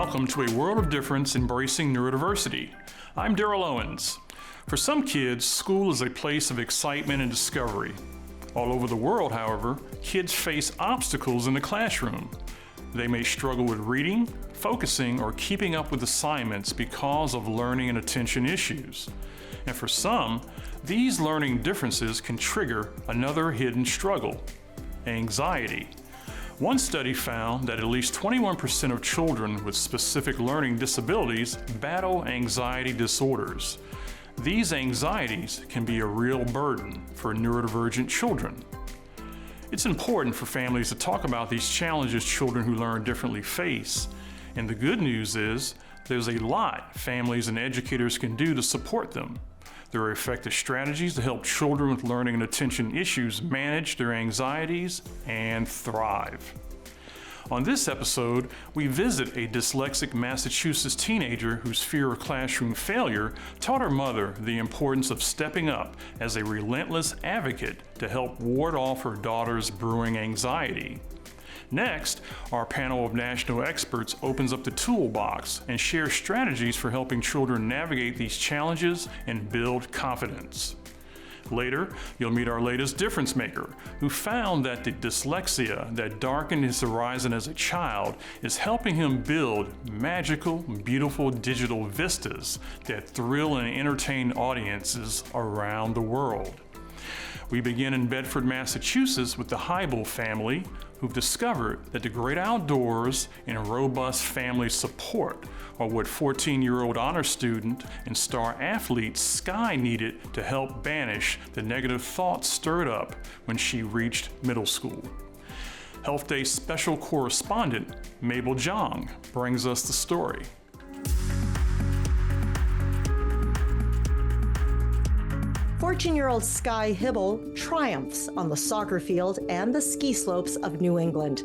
Welcome to A World of Difference Embracing Neurodiversity. I'm Daryl Owens. For some kids, school is a place of excitement and discovery. All over the world, however, kids face obstacles in the classroom. They may struggle with reading, focusing, or keeping up with assignments because of learning and attention issues. And for some, these learning differences can trigger another hidden struggle: anxiety. One study found that at least 21% of children with specific learning disabilities battle anxiety disorders. These anxieties can be a real burden for neurodivergent children. It's important for families to talk about these challenges children who learn differently face. And the good news is, there's a lot families and educators can do to support them. There are effective strategies to help children with learning and attention issues manage their anxieties and thrive. On this episode, we visit a dyslexic Massachusetts teenager whose fear of classroom failure taught her mother the importance of stepping up as a relentless advocate to help ward off her daughter's brewing anxiety. Next, our panel of national experts opens up the toolbox and shares strategies for helping children navigate these challenges and build confidence. Later, you'll meet our latest difference maker, who found that the dyslexia that darkened his horizon as a child is helping him build magical, beautiful digital vistas that thrill and entertain audiences around the world. We begin in Bedford, Massachusetts with the Hybel family, who've discovered that the great outdoors and robust family support are what 14-year-old honor student and star athlete Sky needed to help banish the negative thoughts stirred up when she reached middle school. Health Day special correspondent Mabel Jong brings us the story. 14-year-old Sky Hybel triumphs on the soccer field and the ski slopes of New England,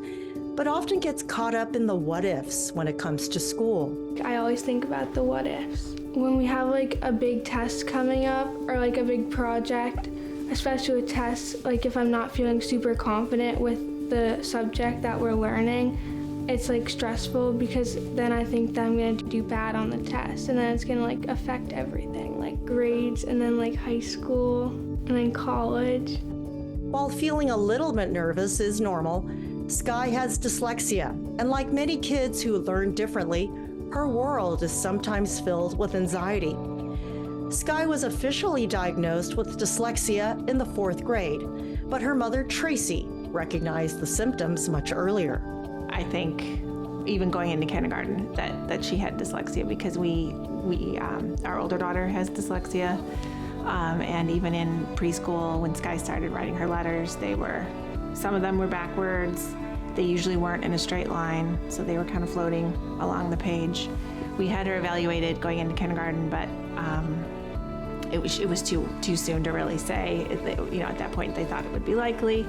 but often gets caught up in the what-ifs when it comes to school. I always think about the what-ifs. When we have like a big test coming up or like a big project, especially with tests, like if I'm not feeling super confident with the subject that we're learning, it's like stressful because then I think that I'm gonna do bad on the test and then it's gonna like affect everything, like grades and then like high school and then college. While feeling a little bit nervous is normal, Sky has dyslexia, and like many kids who learn differently, her world is sometimes filled with anxiety. Sky was officially diagnosed with dyslexia in the 4th grade, but her mother, Tracy, recognized the symptoms much earlier. I think even going into kindergarten that she had dyslexia because our older daughter has dyslexia, and even in preschool when Sky started writing her letters, some of them were backwards. They usually weren't in a straight line, so they were kind of floating along the page. We had her evaluated going into kindergarten, but it was too soon to really say. At that point they thought it would be likely,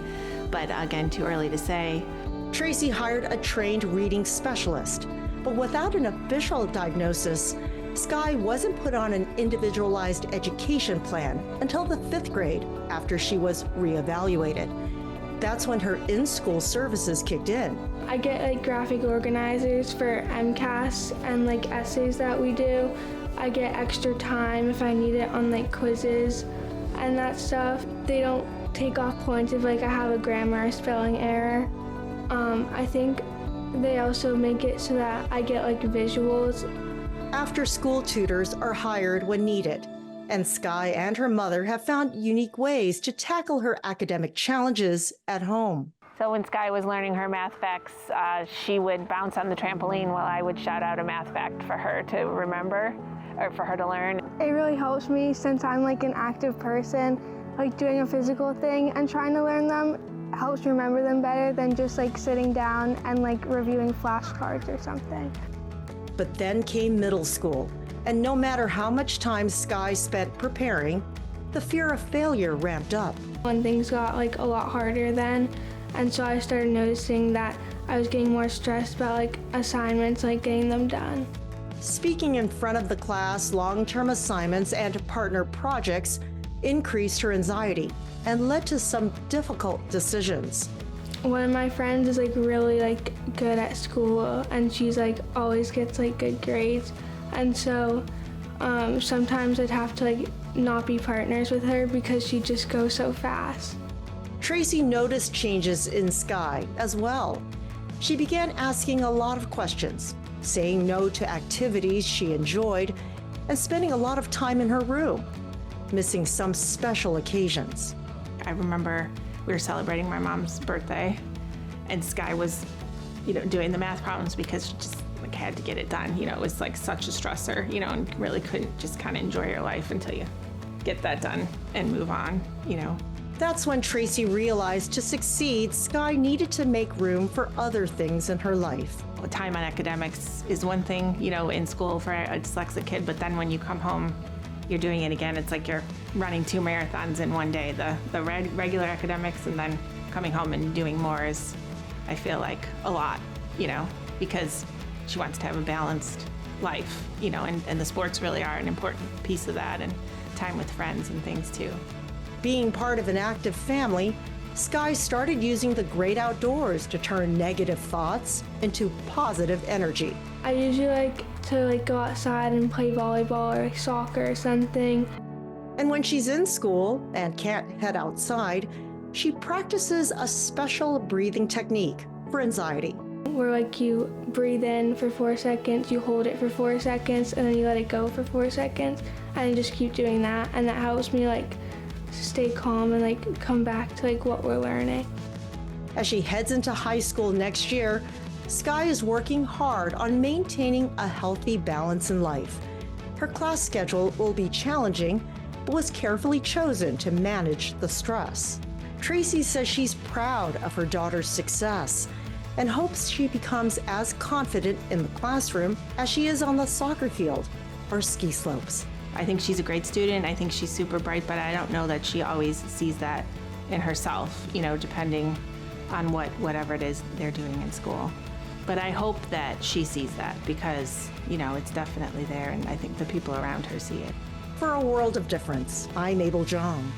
but again, too early to say. Tracy hired a trained reading specialist, but without an official diagnosis, Sky wasn't put on an individualized education plan until the 5th grade after she was reevaluated. That's when her in-school services kicked in. I get like graphic organizers for MCAS and like essays that we do. I get extra time if I need it on like quizzes and that stuff. They don't take off points if like I have a grammar or spelling error. I think they also make it so that I get like visuals. After-school tutors are hired when needed, and Sky and her mother have found unique ways to tackle her academic challenges at home. So when Sky was learning her math facts, she would bounce on the trampoline while I would shout out a math fact for her to remember or for her to learn. It really helps me since I'm like an active person, like doing a physical thing and trying to learn them helps me remember them better than just like sitting down and like reviewing flashcards or something. But then came middle school, and no matter how much time Sky spent preparing, the fear of failure ramped up. When things got like a lot harder then, and so I started noticing that I was getting more stressed about like assignments, like getting them done. Speaking in front of the class, long-term assignments and partner projects increased her anxiety and led to some difficult decisions. One of my friends is like really like good at school, and she's like always gets like good grades, and so sometimes I'd have to like not be partners with her because she just goes so fast. Tracy noticed changes in Sky as well. She began asking a lot of questions, saying no to activities she enjoyed, and spending a lot of time in her room, missing some special occasions. I remember we were celebrating my mom's birthday, and Sky was, doing the math problems because she just like had to get it done. It was like such a stressor, and really couldn't just kind of enjoy your life until you get that done and move on. That's when Tracy realized to succeed, Sky needed to make room for other things in her life. Time on academics is one thing, in school for a dyslexic kid, but then when you come home, you're doing it again. It's like you're running 2 marathons in one day, the regular academics, and then coming home and doing more is, I feel like, a lot, because she wants to have a balanced life, and the sports really are an important piece of that, and time with friends and things too. Being part of an active family, Sky started using the great outdoors to turn negative thoughts into positive energy. I usually like to go outside and play volleyball or soccer or something. And when she's in school and can't head outside, she practices a special breathing technique for anxiety. Where you breathe in for 4 seconds, you hold it for 4 seconds, and then you let it go for 4 seconds, and you just keep doing that, and that helps me stay calm and come back to what we're learning. As she heads into high school next year, Sky is working hard on maintaining a healthy balance in life. Her class schedule will be challenging, but was carefully chosen to manage the stress. Tracy says she's proud of her daughter's success and hopes she becomes as confident in the classroom as she is on the soccer field or ski slopes. I think she's a great student. I think she's super bright, but I don't know that she always sees that in herself, depending on whatever it is they're doing in school. But I hope that she sees that because, it's definitely there, and I think the people around her see it. For a world of difference, I'm Mabel Jong.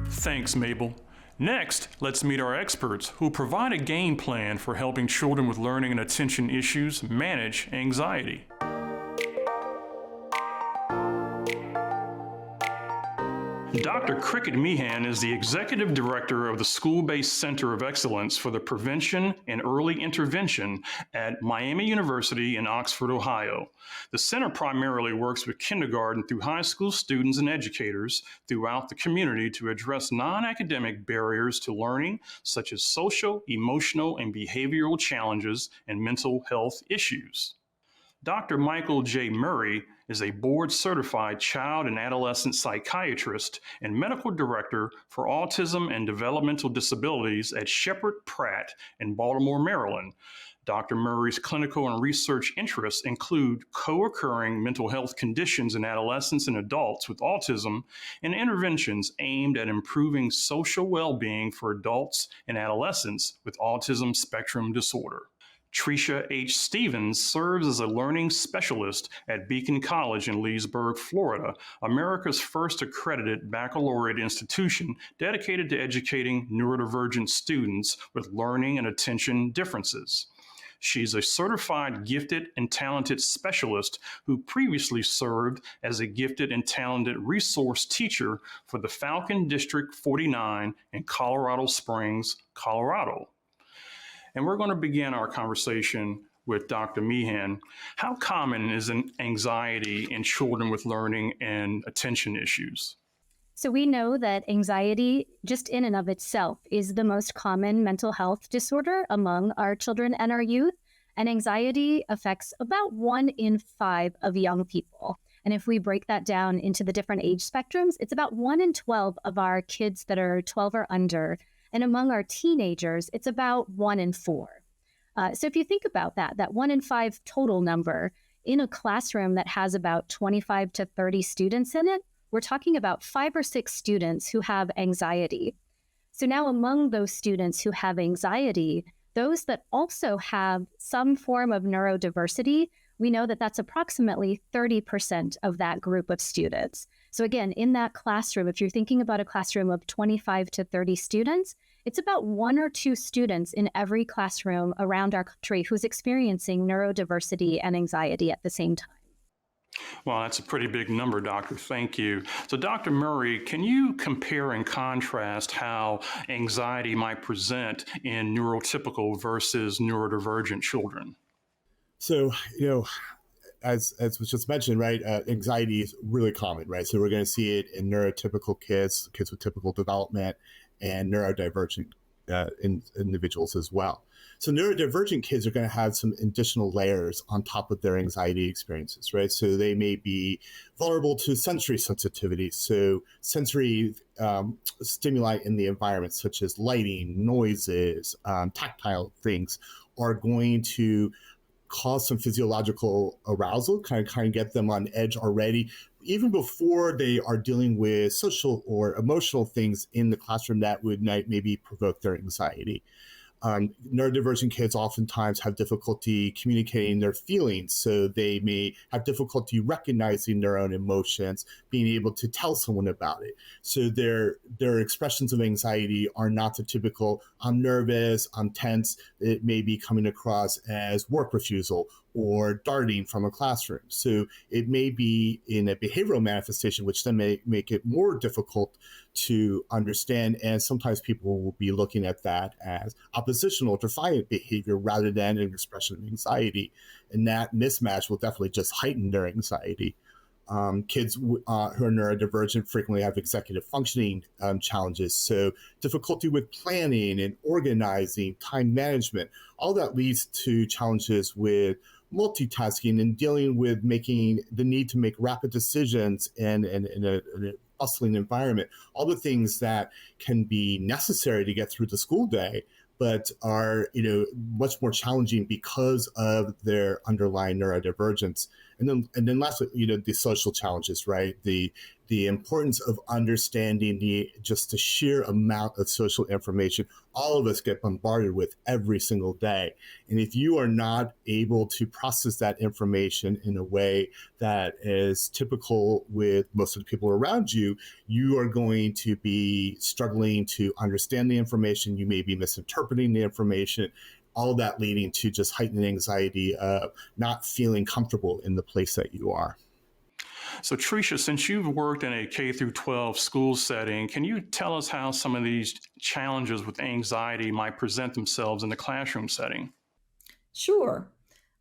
Thanks, Mabel. Next, let's meet our experts who provide a game plan for helping children with learning and attention issues manage anxiety. Dr. Cricket Meehan is the Executive Director of the School-Based Center of Excellence for the Prevention and Early Intervention at Miami University in Oxford, Ohio. The center primarily works with kindergarten through high school students and educators throughout the community to address non-academic barriers to learning, such as social, emotional, and behavioral challenges and mental health issues. Dr. Michael J. Murray is a board-certified child and adolescent psychiatrist and medical director for autism and developmental disabilities at Sheppard Pratt in Baltimore, Maryland. Dr. Murray's clinical and research interests include co-occurring mental health conditions in adolescents and adults with autism and interventions aimed at improving social well-being for adults and adolescents with autism spectrum disorder. Tricia H. Stevens serves as a learning specialist at Beacon College in Leesburg, Florida, America's first accredited baccalaureate institution dedicated to educating neurodivergent students with learning and attention differences. She's a certified gifted and talented specialist who previously served as a gifted and talented resource teacher for the Falcon District 49 in Colorado Springs, Colorado. And we're going to begin our conversation with Dr. Meehan. How common is anxiety in children with learning and attention issues? So we know that anxiety, just in and of itself, is the most common mental health disorder among our children and our youth. And anxiety affects about 1 in 5 of young people. And if we break that down into the different age spectrums, it's about 1 in 12 of our kids that are 12 or under. And among our teenagers, it's about 1 in 4. So if you think about that 1 in 5 total number in a classroom that has about 25 to 30 students in it, we're talking about 5 or 6 students who have anxiety. So now among those students who have anxiety, those that also have some form of neurodiversity, we know that that's approximately 30% of that group of students. So again, in that classroom, if you're thinking about a classroom of 25 to 30 students, it's about 1 or 2 students in every classroom around our country who's experiencing neurodiversity and anxiety at the same time. Well, that's a pretty big number, Doctor. Thank you. So, Dr. Murray, can you compare and contrast how anxiety might present in neurotypical versus neurodivergent children? So, as was just mentioned, right, anxiety is really common, right? So we're going to see it in neurotypical kids with typical development, and neurodivergent individuals as well. So neurodivergent kids are going to have some additional layers on top of their anxiety experiences, right? So they may be vulnerable to sensory sensitivity. So sensory stimuli in the environment, such as lighting, noises, tactile things, are going to cause some physiological arousal, kind of get them on edge already, even before they are dealing with social or emotional things in the classroom that would maybe provoke their anxiety. Neurodivergent kids oftentimes have difficulty communicating their feelings, so they may have difficulty recognizing their own emotions, being able to tell someone about it. So their expressions of anxiety are not the typical, I'm nervous, I'm tense. It may be coming across as work refusal or darting from a classroom. So it may be in a behavioral manifestation, which then may make it more difficult to understand. And sometimes people will be looking at that as oppositional, defiant behavior rather than an expression of anxiety. And that mismatch will definitely just heighten their anxiety. Kids who are neurodivergent frequently have executive functioning challenges. So difficulty with planning and organizing, time management, all that leads to challenges with multitasking and dealing with making the need to make rapid decisions in a bustling environment, all the things that can be necessary to get through the school day, but are much more challenging because of their underlying neurodivergence. And then lastly, the social challenges, right? The importance of understanding the sheer amount of social information all of us get bombarded with every single day. And if you are not able to process that information in a way that is typical with most of the people around you, you are going to be struggling to understand the information. You may be misinterpreting the information, all that leading to just heightened anxiety of not feeling comfortable in the place that you are. So Tricia, since you've worked in a K through 12 school setting, can you tell us how some of these challenges with anxiety might present themselves in the classroom setting? Sure.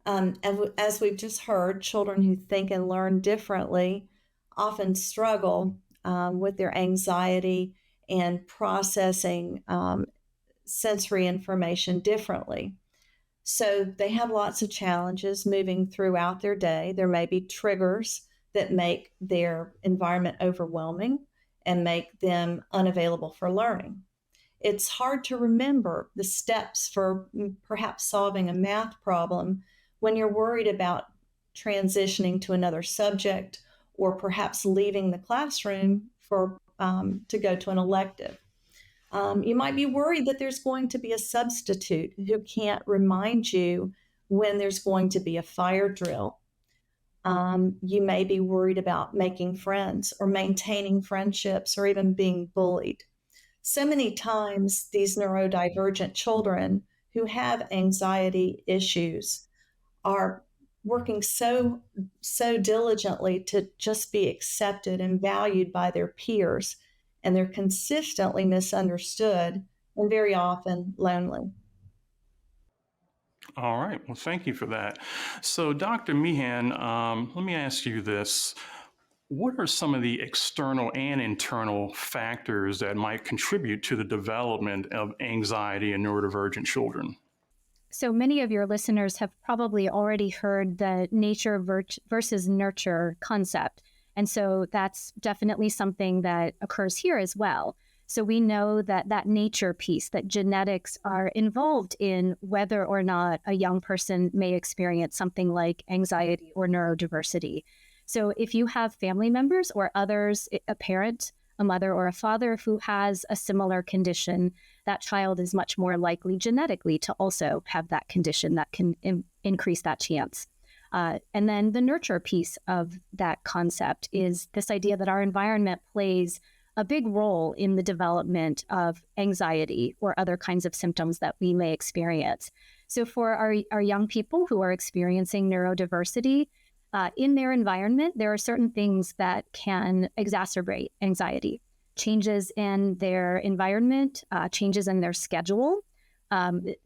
And as we've just heard, children who think and learn differently often struggle with their anxiety and processing sensory information differently. So they have lots of challenges moving throughout their day. There may be triggers that make their environment overwhelming and make them unavailable for learning. It's hard to remember the steps for perhaps solving a math problem when you're worried about transitioning to another subject or perhaps leaving the classroom to go to an elective. You might be worried that there's going to be a substitute who can't remind you when there's going to be a fire drill. You may be worried about making friends or maintaining friendships or even being bullied. So many times, these neurodivergent children who have anxiety issues are working so diligently to just be accepted and valued by their peers, and they're consistently misunderstood and very often lonely. All right. Well, thank you for that. So, Dr. Meehan, let me ask you this. What are some of the external and internal factors that might contribute to the development of anxiety in neurodivergent children? So many of your listeners have probably already heard the nature versus nurture concept. And so that's definitely something that occurs here as well. So we know that nature piece, that genetics are involved in whether or not a young person may experience something like anxiety or neurodiversity. So if you have family members or others, a parent, a mother or a father who has a similar condition, that child is much more likely genetically to also have that condition that can increase that chance. And then the nurture piece of that concept is this idea that our environment plays a big role in the development of anxiety or other kinds of symptoms that we may experience. So for our young people who are experiencing neurodiversity, in their environment, there are certain things that can exacerbate anxiety. Changes in their environment, changes in their schedule.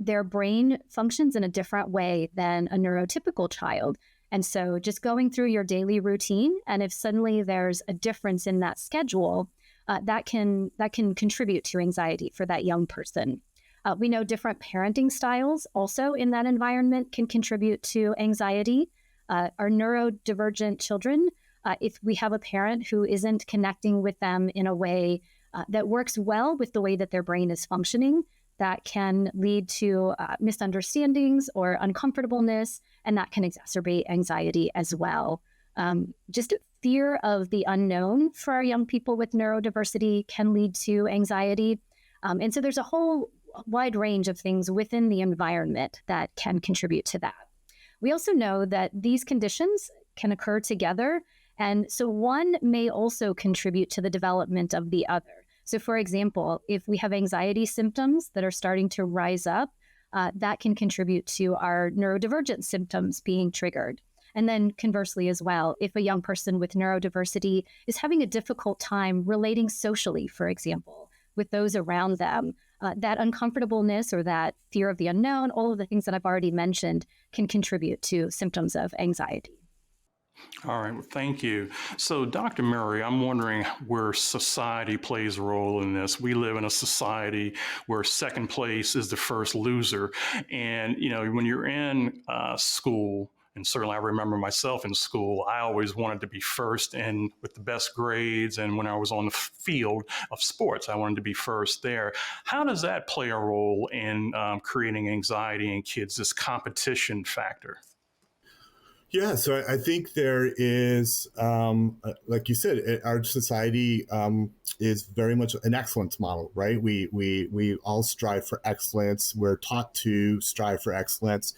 Their brain functions in a different way than a neurotypical child. And so just going through your daily routine, and if suddenly there's a difference in that schedule, that can contribute to anxiety for that young person. We know different parenting styles also in that environment can contribute to anxiety. Our neurodivergent children, if we have a parent who isn't connecting with them in a way that works well with the way that their brain is functioning, that can lead to misunderstandings or uncomfortableness, and that can exacerbate anxiety as well. Just fear of the unknown for our young people with neurodiversity can lead to anxiety. And so there's a whole wide range of things within the environment that can contribute to that. We also know that these conditions can occur together, and so one may also contribute to the development of the other. So for example, if we have anxiety symptoms that are starting to rise up, that can contribute to our neurodivergent symptoms being triggered. And then conversely as well, if a young person with neurodiversity is having a difficult time relating socially, for example, with those around them, that uncomfortableness or that fear of the unknown, all of the things that I've already mentioned can contribute to symptoms of anxiety. All right, well, thank you. So, Dr. Murray, I'm wondering where society plays a role in this. We live in a society where second place is the first loser. And, when you're in school, and certainly I remember myself in school, I always wanted to be first and with the best grades. And when I was on the field of sports, I wanted to be first there. How does that play a role in creating anxiety in kids, this competition factor? Yeah, so I think there is, like you said, our society is very much an excellence model, right? We all strive for excellence. We're taught to strive for excellence.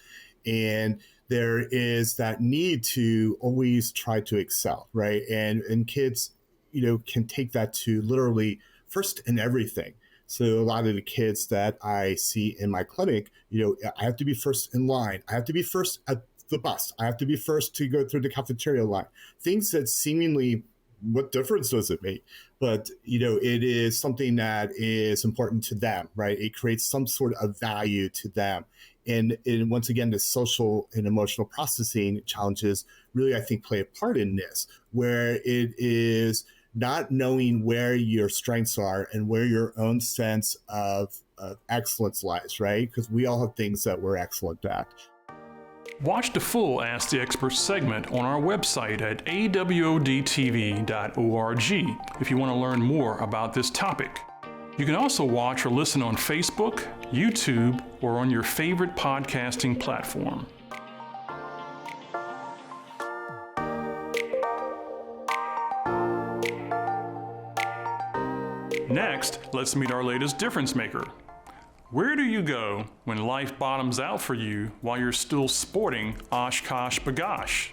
And there is that need to always try to excel, right? And kids, can take that to literally first in everything. So a lot of the kids that I see in my clinic, I have to be first in line. I have to be first at the bus. I have to be first to go through the cafeteria line. Things that seemingly, what difference does it make? But, it is something that is important to them, right? It creates some sort of value to them. And once again, the social and emotional processing challenges really, I think, play a part in this, where it is not knowing where your strengths are and where your own sense of excellence lies, right? Because we all have things that we're excellent at. Watch the full Ask the Expert segment on our website at awodtv.org if you want to learn more about this topic. You can also watch or listen on Facebook, YouTube, or on your favorite podcasting platform. Next, let's meet our latest difference maker. Where do you go when life bottoms out for you while you're still sporting Oshkosh Bagosh?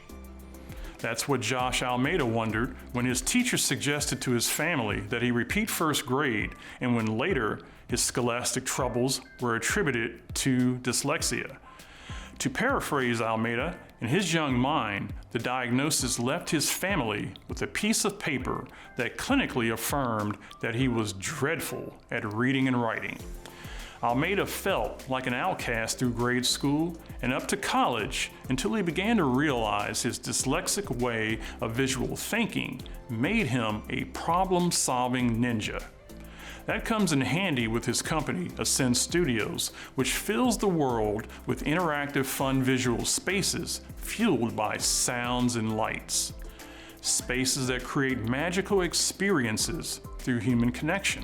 That's what Josh Almeida wondered when his teacher suggested to his family that he repeat first grade, and when later his scholastic troubles were attributed to dyslexia. To paraphrase Almeida, in his young mind, the diagnosis left his family with a piece of paper that clinically affirmed that he was dreadful at reading and writing. Almeida felt like an outcast through grade school and up to college until he began to realize his dyslexic way of visual thinking made him a problem-solving ninja. That comes in handy with his company, Ascend Studios, which fills the world with interactive, fun visual spaces fueled by sounds and lights. Spaces that create magical experiences through human connection.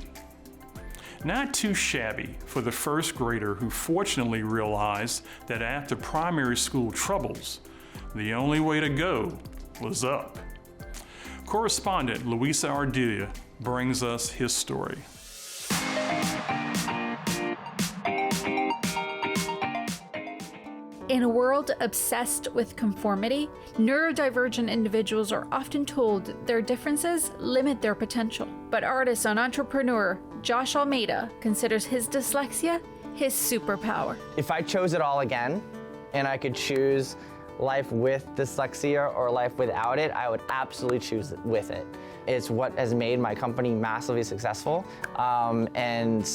Not too shabby for the first grader who fortunately realized that after primary school troubles, the only way to go was up. Correspondent Luisa Ardilla brings us his story. In a world obsessed with conformity, neurodivergent individuals are often told their differences limit their potential. But artist and entrepreneur Josh Almeida considers his dyslexia his superpower. If I chose it all again and I could choose life with dyslexia or life without it, I would absolutely choose with it. It's what has made my company massively successful, and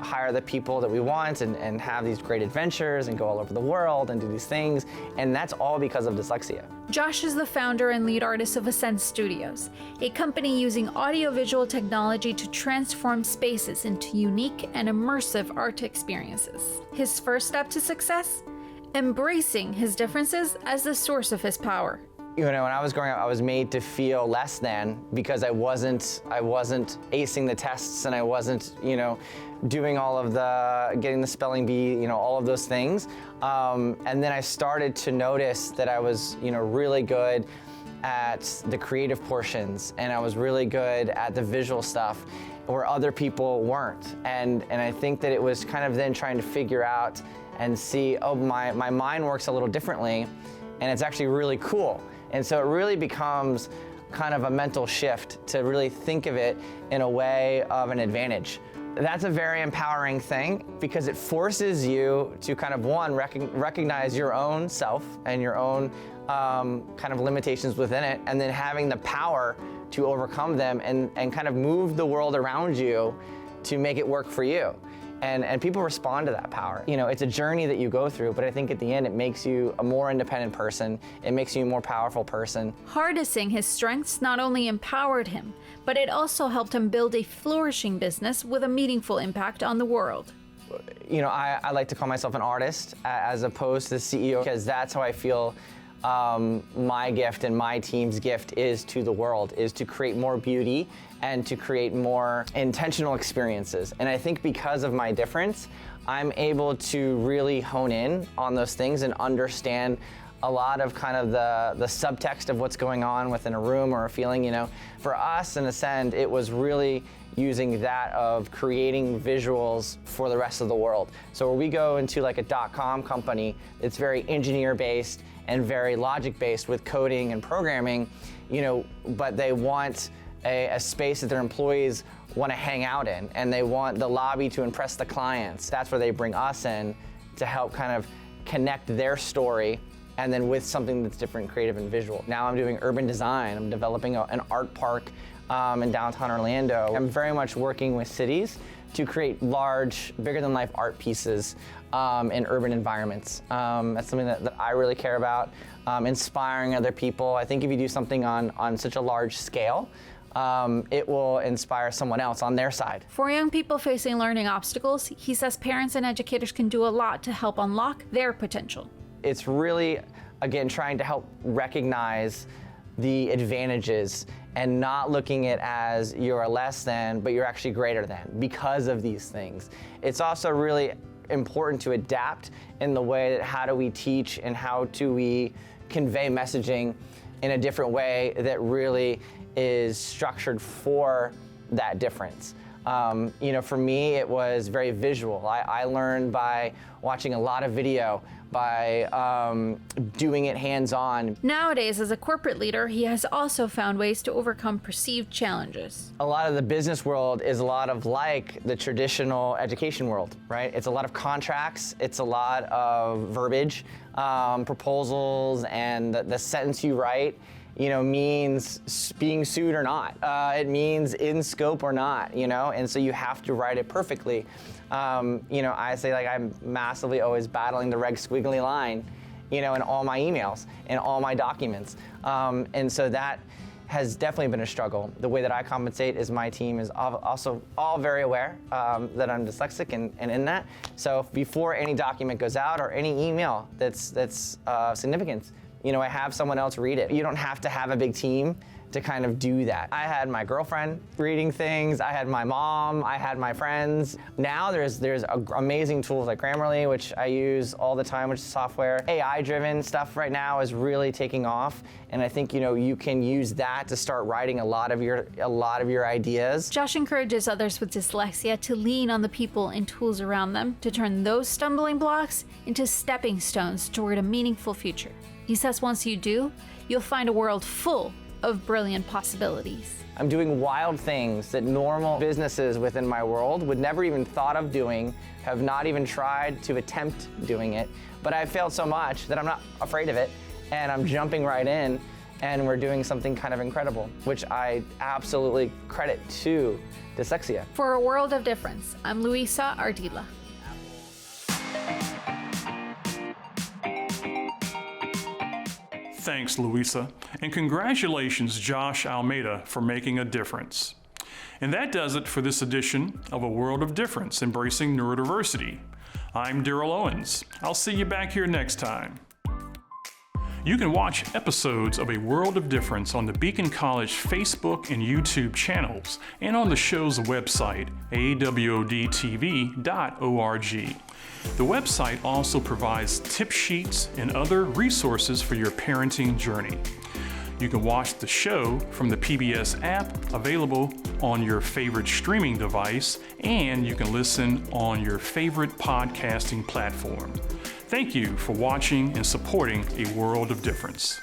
hire the people that we want and have these great adventures and go all over the world and do these things, and that's all because of dyslexia. Josh is the founder and lead artist of Ascend Studios, a company using audiovisual technology to transform spaces into unique and immersive art experiences. His first step to success? Embracing his differences as the source of his power. When I was growing up, I was made to feel less than because I wasn't acing the tests, and I wasn't, doing all of getting the spelling bee, all of those things. And then I started to notice that I was, really good at the creative portions, and I was really good at the visual stuff where other people weren't. And I think that it was kind of then trying to figure out and see, my mind works a little differently, and it's actually really cool. And so it really becomes kind of a mental shift to really think of it in a way of an advantage. That's a very empowering thing because it forces you to kind of, one, recognize your own self and your own kind of limitations within it, and then having the power to overcome them and kind of move the world around you to make it work for you. And people respond to that power. It's a journey that you go through, but I think at the end it makes you a more independent person. It makes you a more powerful person. Harnessing his strengths not only empowered him, but it also helped him build a flourishing business with a meaningful impact on the world. I like to call myself an artist as opposed to the CEO, because that's how I feel my gift and my team's gift is to the world, is to create more beauty and to create more intentional experiences. And I think because of my difference, I'm able to really hone in on those things and understand a lot of kind of the subtext of what's going on within a room or a feeling. For us in Ascend, it was really using that of creating visuals for the rest of the world. So where we go into like a .com company, it's very engineer-based and very logic-based with coding and programming, but they want a space that their employees want to hang out in, and they want the lobby to impress the clients. That's where they bring us in to help kind of connect their story, and then with something that's different, creative, and visual. Now I'm doing urban design. I'm developing an art park in downtown Orlando. I'm very much working with cities to create large, bigger-than-life art pieces in urban environments. That's something that I really care about, inspiring other people. I think if you do something on such a large scale, it will inspire someone else on their side. For young people facing learning obstacles, he says parents and educators can do a lot to help unlock their potential. It's really, again, trying to help recognize the advantages and not looking at it as you're a less than, but you're actually greater than because of these things. It's also really important to adapt in the way that how do we teach and how do we convey messaging in a different way that really is structured for that difference. For me, it was very visual. I learned by watching a lot of video, by doing it hands-on. Nowadays, as a corporate leader, he has also found ways to overcome perceived challenges. A lot of the business world is a lot of like the traditional education world, right? It's a lot of contracts, it's a lot of verbiage, proposals, and the sentence you write means being sued or not. It means in scope or not, and so you have to write it perfectly. I say I'm massively always battling the reg squiggly line, in all my emails, in all my documents. And so that has definitely been a struggle. The way that I compensate is my team is also all very aware that I'm dyslexic and in that. So before any document goes out or any email that's significant, I have someone else read it. You don't have to have a big team to kind of do that. I had my girlfriend reading things, I had my mom, I had my friends. Now there's amazing tools like Grammarly, which I use all the time, which is software. AI-driven stuff right now is really taking off, and I think you can use that to start writing a lot of your ideas. Josh encourages others with dyslexia to lean on the people and tools around them to turn those stumbling blocks into stepping stones toward a meaningful future. He says once you do, you'll find a world full of brilliant possibilities. I'm doing wild things that normal businesses within my world would never even thought of doing, have not even tried to attempt doing it, but I've failed so much that I'm not afraid of it, and I'm jumping right in, and we're doing something kind of incredible, which I absolutely credit to dyslexia. For a world of difference, I'm Luisa Ardila. Thanks, Luisa, and congratulations, Josh Almeida, for making a difference. And that does it for this edition of A World of Difference, Embracing Neurodiversity. I'm Daryl Owens. I'll see you back here next time. You can watch episodes of A World of Difference on the Beacon College Facebook and YouTube channels and on the show's website, awodtv.org. The website also provides tip sheets and other resources for your parenting journey. You can watch the show from the PBS app available on your favorite streaming device, and you can listen on your favorite podcasting platform. Thank you for watching and supporting A World of Difference.